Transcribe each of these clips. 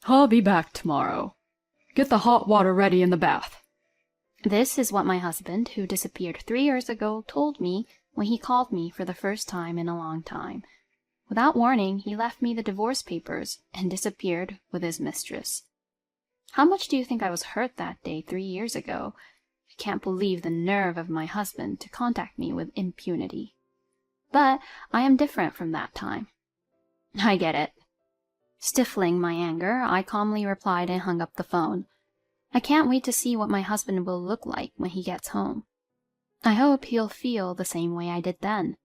I'll be back tomorrow. Get the hot water ready in the bath. This is what my husband, who disappeared 3 years ago, told me when he called me for the first time in a long time. Without warning, he left me the divorce papers and disappeared with his mistress. How much do you think I was hurt that day 3 years ago? I can't believe the nerve of my husband to contact me with impunity. But I am different from that time. I get it. Stifling my anger, I calmly replied and hung up the phone. I can't wait to see what my husband will look like when he gets home. I hope he'll feel the same way I did then.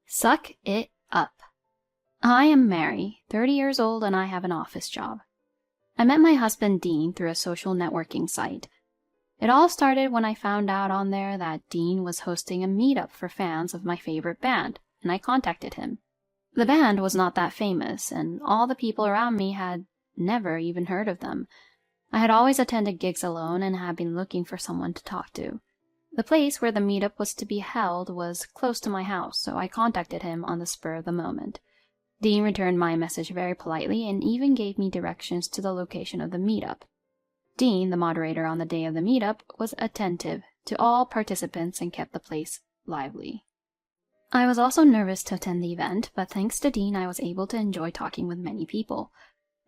Suck it up. I am Mary, 30 years old, and I have an office job. I met my husband Dean through a social networking site. It all started when I found out on there that Dean was hosting a meetup for fans of my favorite band, and I contacted him. The band was not that famous, and all the people around me had never even heard of them. I had always attended gigs alone and had been looking for someone to talk to. The place where the meetup was to be held was close to my house, so I contacted him on the spur of the moment. Dean returned my message very politely and even gave me directions to the location of the meetup. Dean, the moderator on the day of the meetup, was attentive to all participants and kept the place lively. I was also nervous to attend the event, but thanks to Dean I was able to enjoy talking with many people.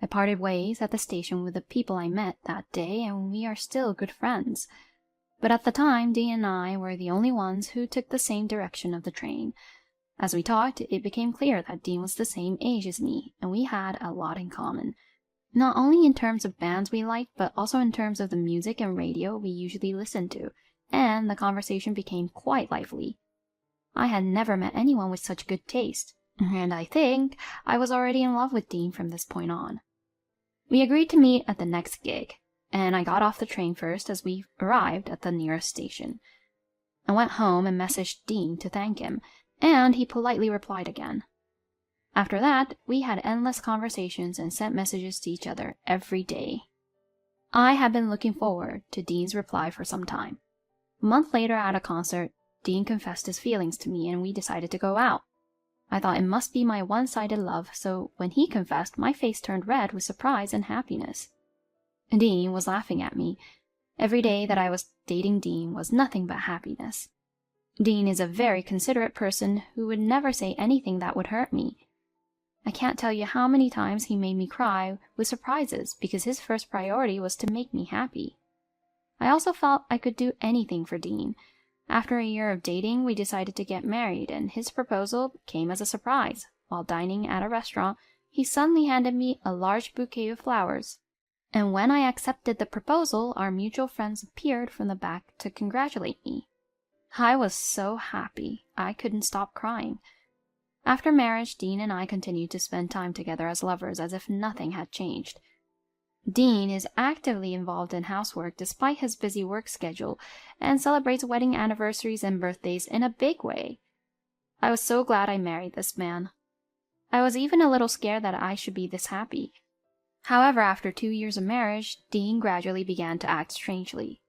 I parted ways at the station with the people I met that day, and we are still good friends. But at the time, Dean and I were the only ones who took the same direction of the train. As we talked, it became clear that Dean was the same age as me, and we had a lot in common. Not only in terms of bands we liked, but also in terms of the music and radio we usually listened to, and the conversation became quite lively. I had never met anyone with such good taste, and I think I was already in love with Dean from this point on. We agreed to meet at the next gig, and I got off the train first as we arrived at the nearest station. I went home and messaged Dean to thank him, and he politely replied again. After that, we had endless conversations and sent messages to each other every day. I had been looking forward to Dean's reply for some time. A month later at a concert, Dean confessed his feelings to me and we decided to go out. I thought it must be my one-sided love, so when he confessed, my face turned red with surprise and happiness. Dean was laughing at me. Every day that I was dating Dean was nothing but happiness. Dean is a very considerate person who would never say anything that would hurt me. I can't tell you how many times he made me cry with surprises because his first priority was to make me happy. I also felt I could do anything for Dean. After a year of dating, we decided to get married, and his proposal came as a surprise. While dining at a restaurant, he suddenly handed me a large bouquet of flowers. And when I accepted the proposal, our mutual friends appeared from the back to congratulate me. I was so happy, I couldn't stop crying. After marriage, Dean and I continued to spend time together as lovers as if nothing had changed. Dean is actively involved in housework despite his busy work schedule and celebrates wedding anniversaries and birthdays in a big way. I was so glad I married this man. I was even a little scared that I should be this happy. However, after 2 years of marriage, Dean gradually began to act strangely.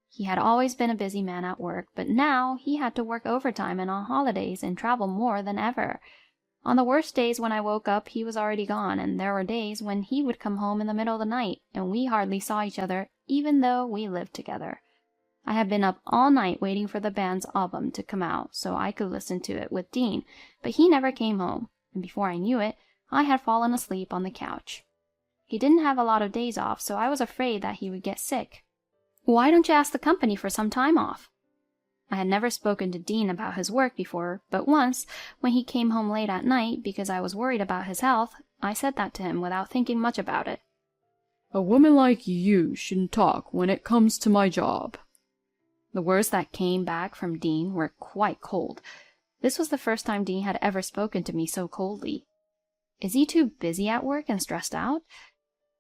He had always been a busy man at work, but now he had to work overtime and on holidays and travel more than ever. On the worst days when I woke up, he was already gone, and there were days when he would come home in the middle of the night, and we hardly saw each other, even though we lived together. I had been up all night waiting for the band's album to come out so I could listen to it with Dean, but he never came home, and before I knew it, I had fallen asleep on the couch. He didn't have a lot of days off, so I was afraid that he would get sick. "Why don't you ask the company for some time off?" I had never spoken to Dean about his work before, but once, when he came home late at night because I was worried about his health, I said that to him without thinking much about it. "A woman like you shouldn't talk when it comes to my job." The words that came back from Dean were quite cold. This was the first time Dean had ever spoken to me so coldly. Is he too busy at work and stressed out?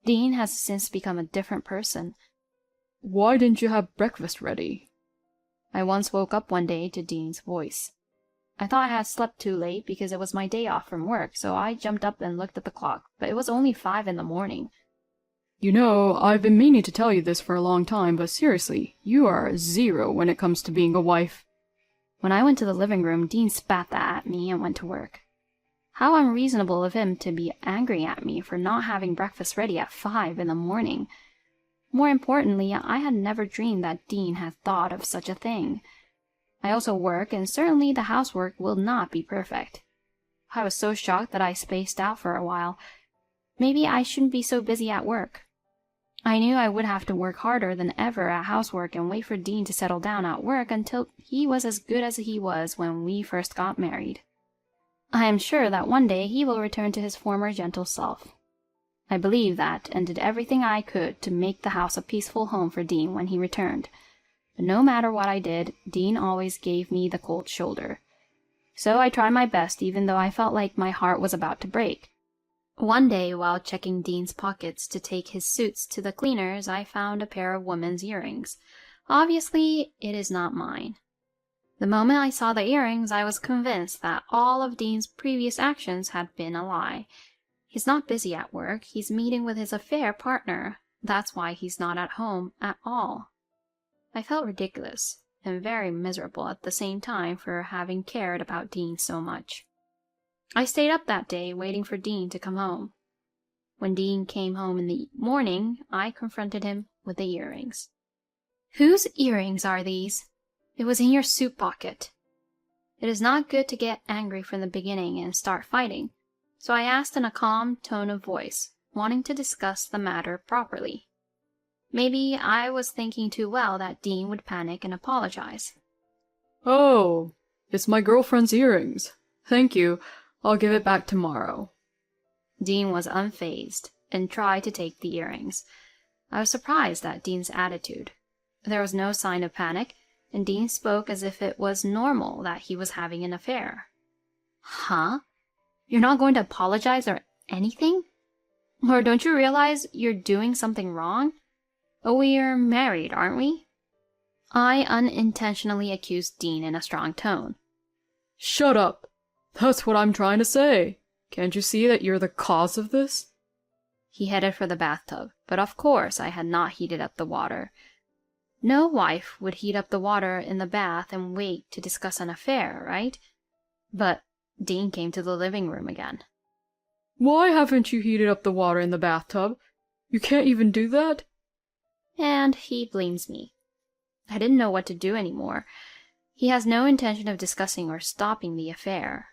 Dean has since become a different person. "Why didn't you have breakfast ready?" I once woke up one day to Dean's voice. I thought I had slept too late because it was my day off from work, so I jumped up and looked at the clock, but it was only 5 in the morning. "You know, I've been meaning to tell you this for a long time, but seriously, you are a zero when it comes to being a wife." When I went to the living room, Dean spat that at me and went to work. How unreasonable of him to be angry at me for not having breakfast ready at 5 in the morning. More importantly, I had never dreamed that Dean had thought of such a thing. I also work, and certainly the housework will not be perfect. I was so shocked that I spaced out for a while. Maybe I shouldn't be so busy at work. I knew I would have to work harder than ever at housework and wait for Dean to settle down at work until he was as good as he was when we first got married. I am sure that one day he will return to his former gentle self. I believed that and did everything I could to make the house a peaceful home for Dean when he returned. But no matter what I did, Dean always gave me the cold shoulder. So I tried my best even though I felt like my heart was about to break. One day, while checking Dean's pockets to take his suits to the cleaners, I found a pair of women's earrings. Obviously, it is not mine. The moment I saw the earrings, I was convinced that all of Dean's previous actions had been a lie. He's not busy at work, he's meeting with his affair partner. That's why he's not at home at all. I felt ridiculous and very miserable at the same time for having cared about Dean so much. I stayed up that day waiting for Dean to come home. When Dean came home in the morning, I confronted him with the earrings. "Whose earrings are these? It was in your suit pocket." It is not good to get angry from the beginning and start fighting, so I asked in a calm tone of voice, wanting to discuss the matter properly. Maybe I was thinking too well that Dean would panic and apologize. "Oh, it's my girlfriend's earrings. Thank you. I'll give it back tomorrow." Dean was unfazed and tried to take the earrings. I was surprised at Dean's attitude. There was no sign of panic, and Dean spoke as if it was normal that he was having an affair. "Huh? You're not going to apologize or anything? Or don't you realize you're doing something wrong? We're married, aren't we?" I unintentionally accused Dean in a strong tone. "Shut up. That's what I'm trying to say. Can't you see that you're the cause of this?" He headed for the bathtub, but of course I had not heated up the water. No wife would heat up the water in the bath and wait to discuss an affair, right? But Dean came to the living room again. "Why haven't you heated up the water in the bathtub? You can't even do that?" And he blames me. I didn't know what to do anymore. He has no intention of discussing or stopping the affair.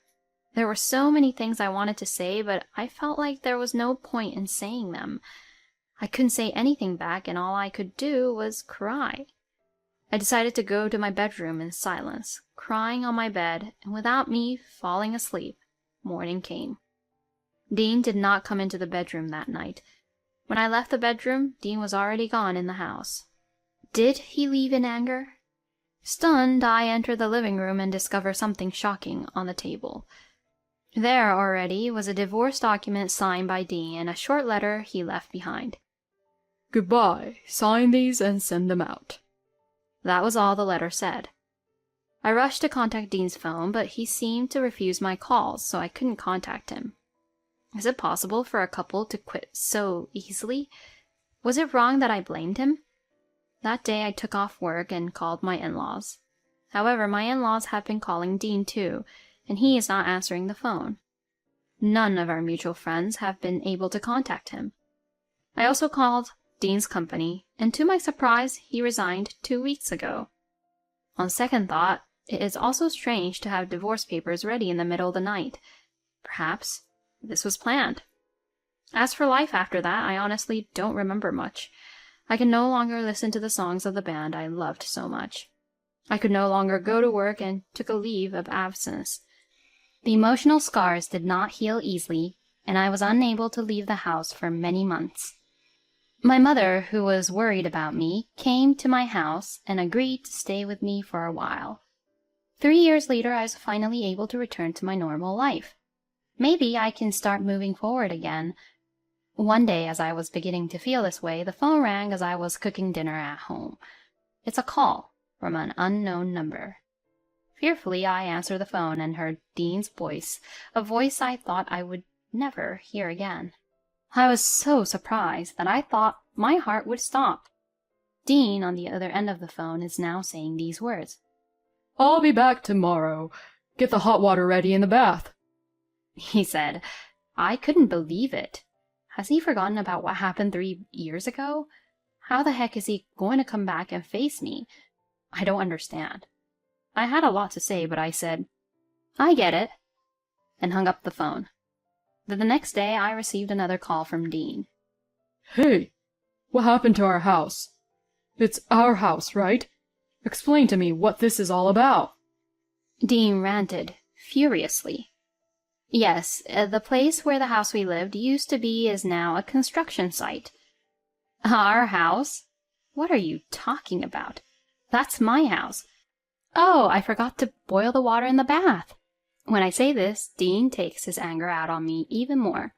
There were so many things I wanted to say, but I felt like there was no point in saying them. I couldn't say anything back, and all I could do was cry. I decided to go to my bedroom in silence, crying on my bed, and without me falling asleep, morning came. Dean did not come into the bedroom that night. When I left the bedroom, Dean was already gone in the house. Did he leave in anger? Stunned, I entered the living room and discovered something shocking on the table. There already was a divorce document signed by Dean and a short letter he left behind. "Goodbye. Sign these and send them out." That was all the letter said. I rushed to contact Dean's phone, but he seemed to refuse my calls, so I couldn't contact him. Is it possible for a couple to quit so easily? Was it wrong that I blamed him? That day I took off work and called my in-laws. However, my in-laws have been calling Dean too, and he is not answering the phone. None of our mutual friends have been able to contact him. I also called Dean's company, and to my surprise, he resigned 2 weeks ago. On second thought, it is also strange to have divorce papers ready in the middle of the night. Perhaps this was planned. As for life after that, I honestly don't remember much. I can no longer listen to the songs of the band I loved so much. I could no longer go to work and took a leave of absence. The emotional scars did not heal easily, and I was unable to leave the house for many months. My mother, who was worried about me, came to my house and agreed to stay with me for a while. 3 years later, I was finally able to return to my normal life. Maybe I can start moving forward again. One day, as I was beginning to feel this way, the phone rang as I was cooking dinner at home. It's a call from an unknown number. Fearfully, I answered the phone and heard Dean's voice, a voice I thought I would never hear again. I was so surprised that I thought my heart would stop. Dean, on the other end of the phone, is now saying these words. "I'll be back tomorrow. Get the hot water ready in the bath." he said. I couldn't believe it. Has he forgotten about what happened 3 years ago? How the heck is he going to come back and face me? I don't understand. I had a lot to say, but I said, I get it, and hung up the phone. But the next day I received another call from Dean. Hey, what happened to our house? It's our house, right? Explain to me what this is all about. Dean ranted furiously. Yes, the place where the house we lived used to be is now a construction site. Our house? What are you talking about? That's my house. Oh, I forgot to boil the water in the bath. When I say this, Dean takes his anger out on me even more.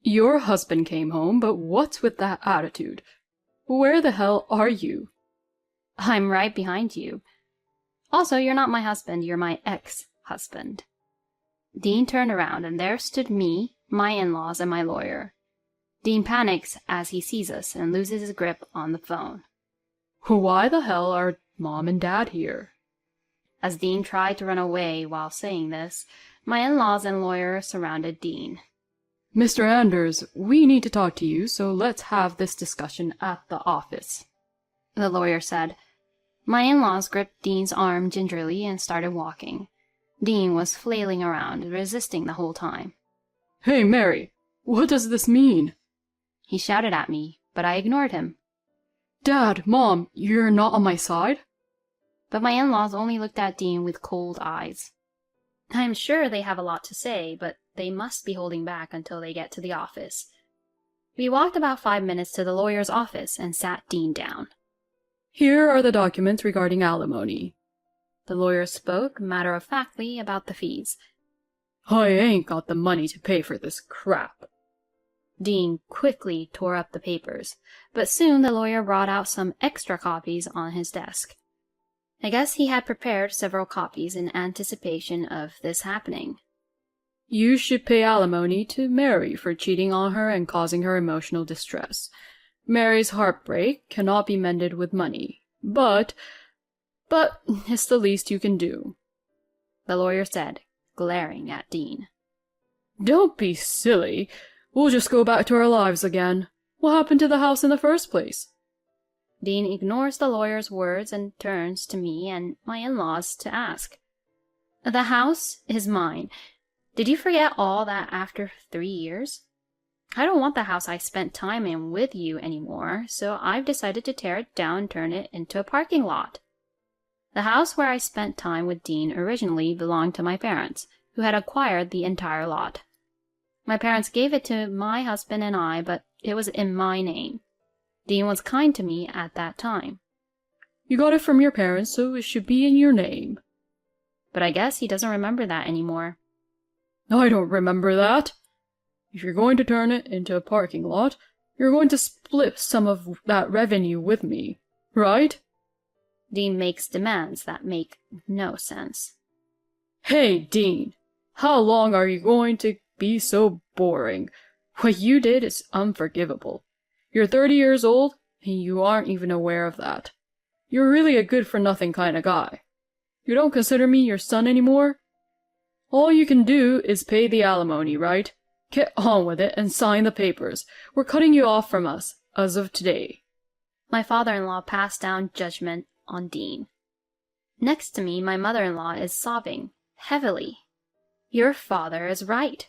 Your husband came home, but what's with that attitude? Where the hell are you? I'm right behind you. Also, you're not my husband, you're my ex-husband. Dean turned around, and there stood me, my in-laws, and my lawyer. Dean panics as he sees us and loses his grip on the phone. Why the hell are Mom and Dad here? As Dean tried to run away while saying this, my in-laws and lawyer surrounded Dean. Mr. Anders, we need to talk to you, so let's have this discussion at the office, the lawyer said. My in-laws gripped Dean's arm gingerly and started walking. Dean was flailing around, resisting the whole time. Hey, Mary, what does this mean? He shouted at me, but I ignored him. Dad, Mom, you're not on my side? But my in-laws only looked at Dean with cold eyes. I'm sure they have a lot to say, but they must be holding back until they get to the office. We walked about 5 minutes to the lawyer's office and sat Dean down. Here are the documents regarding alimony. The lawyer spoke matter-of-factly about the fees. I ain't got the money to pay for this crap. Dean quickly tore up the papers, but soon the lawyer brought out some extra copies on his desk. I guess he had prepared several copies in anticipation of this happening. You should pay alimony to Mary for cheating on her and causing her emotional distress. Mary's heartbreak cannot be mended with money, but it's the least you can do, the lawyer said, glaring at Dean. Don't be silly. We'll just go back to our lives again. What happened to the house in the first place? Dean ignores the lawyer's words and turns to me and my in-laws to ask. The house is mine. Did you forget all that after 3 years? I don't want the house I spent time in with you anymore, so I've decided to tear it down and turn it into a parking lot. The house where I spent time with Dean originally belonged to my parents, who had acquired the entire lot. My parents gave it to my husband and I, but it was in my name. Dean was kind to me at that time. You got it from your parents, so it should be in your name. But I guess he doesn't remember that anymore. I don't remember that. If you're going to turn it into a parking lot, you're going to split some of that revenue with me, right? Dean makes demands that make no sense. Hey, Dean, how long are you going to be so boring? What you did is unforgivable. You're 30 years old, and you aren't even aware of that. You're really a good-for-nothing kind of guy. You don't consider me your son anymore? All you can do is pay the alimony, right? Get on with it and sign the papers. We're cutting you off from us, as of today. My father-in-law passed down judgment on Dean. Next to me, my mother-in-law is sobbing, heavily. Your father is right.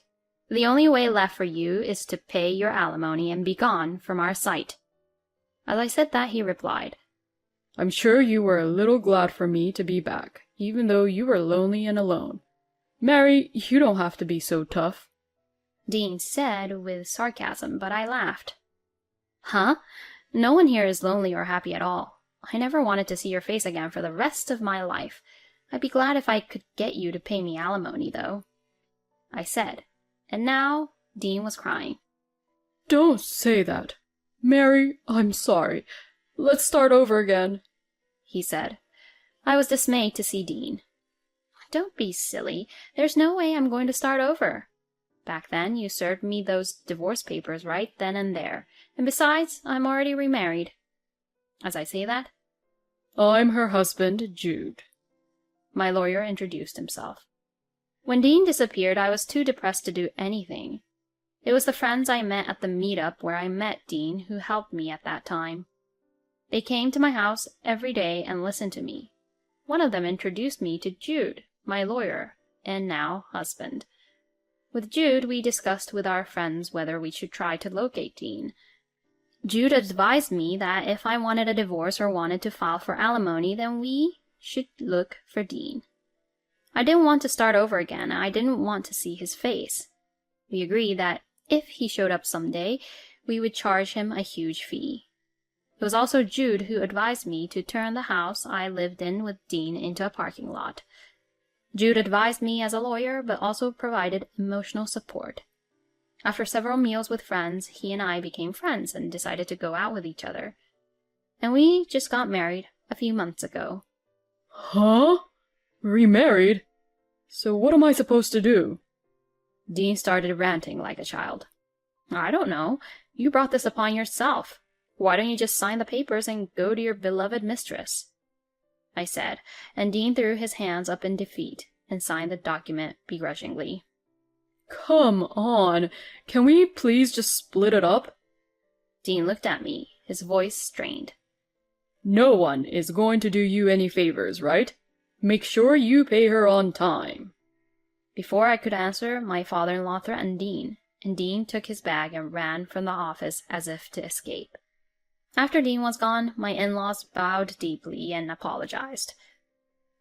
The only way left for you is to pay your alimony and be gone from our sight. As I said that, he replied, I'm sure you were a little glad for me to be back, even though you were lonely and alone. Mary, you don't have to be so tough. Dean said with sarcasm, but I laughed. Huh? No one here is lonely or happy at all. I never wanted to see your face again for the rest of my life. I'd be glad if I could get you to pay me alimony, though, I said. And now Dean was crying. Don't say that. Mary, I'm sorry. Let's start over again, he said. I was dismayed to see Dean. Don't be silly. There's no way I'm going to start over. Back then, you served me those divorce papers right then and there. And besides, I'm already remarried. As I say that, I'm her husband, Jude. My lawyer introduced himself. When Dean disappeared, I was too depressed to do anything. It was the friends I met at the meetup where I met Dean who helped me at that time. They came to my house every day and listened to me. One of them introduced me to Jude, my lawyer, and now husband. With Jude, we discussed with our friends whether we should try to locate Dean. Jude advised me that if I wanted a divorce or wanted to file for alimony, then we should look for Dean. I didn't want to start over again, and I didn't want to see his face. We agreed that if he showed up someday, we would charge him a huge fee. It was also Jude who advised me to turn the house I lived in with Dean into a parking lot. Jude advised me as a lawyer, but also provided emotional support. After several meals with friends, he and I became friends and decided to go out with each other. And we just got married a few months ago. Huh? Remarried? So what am I supposed to do? Dean started ranting like a child. I don't know. You brought this upon yourself. Why don't you just sign the papers and go to your beloved mistress? I said, and Dean threw his hands up in defeat and signed the document begrudgingly. Come on. Can we please just split it up? Dean looked at me, his voice strained. No one is going to do you any favors, right? Make sure you pay her on time. Before I could answer, my father-in-law threatened Dean, and Dean took his bag and ran from the office as if to escape. After Dean was gone, my in-laws bowed deeply and apologized.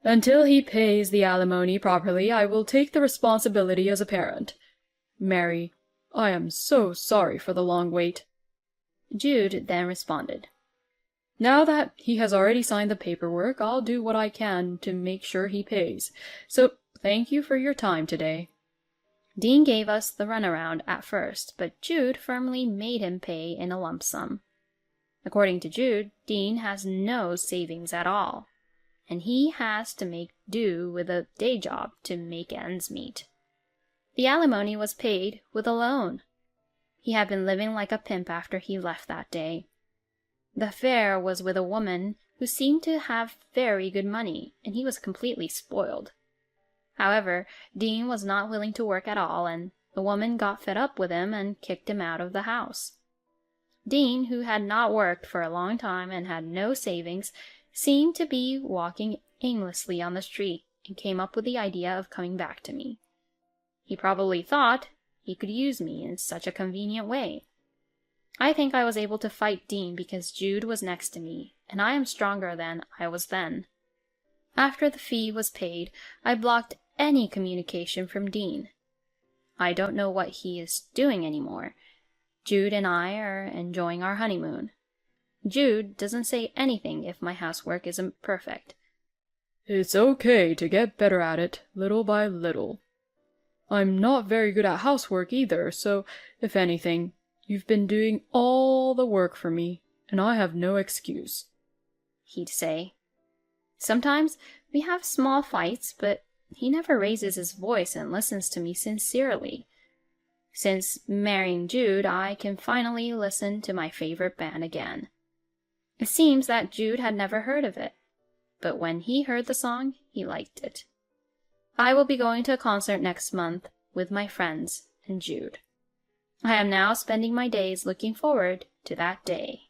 Until he pays the alimony properly, I will take the responsibility as a parent. Mary, I am so sorry for the long wait. Jude then responded. Now that he has already signed the paperwork, I'll do what I can to make sure he pays. So, thank you for your time today. Dean gave us the runaround at first, but Jude firmly made him pay in a lump sum. According to Jude, Dean has no savings at all, and he has to make do with a day job to make ends meet. The alimony was paid with a loan. He had been living like a pimp after he left that day. The affair was with a woman who seemed to have very good money, and he was completely spoiled. However, Dean was not willing to work at all, and the woman got fed up with him and kicked him out of the house. Dean, who had not worked for a long time and had no savings, seemed to be walking aimlessly on the street and came up with the idea of coming back to me. He probably thought he could use me in such a convenient way. I think I was able to fight Dean because Jude was next to me, and I am stronger than I was then. After the fee was paid, I blocked any communication from Dean. I don't know what he is doing anymore. Jude and I are enjoying our honeymoon. Jude doesn't say anything if my housework isn't perfect. It's okay to get better at it, little by little. I'm not very good at housework either, so, if anything, you've been doing all the work for me, and I have no excuse, he'd say. Sometimes we have small fights, but he never raises his voice and listens to me sincerely. Since marrying Jude, I can finally listen to my favorite band again. It seems that Jude had never heard of it, but when he heard the song, he liked it. I will be going to a concert next month with my friends and Jude. I am now spending my days looking forward to that day.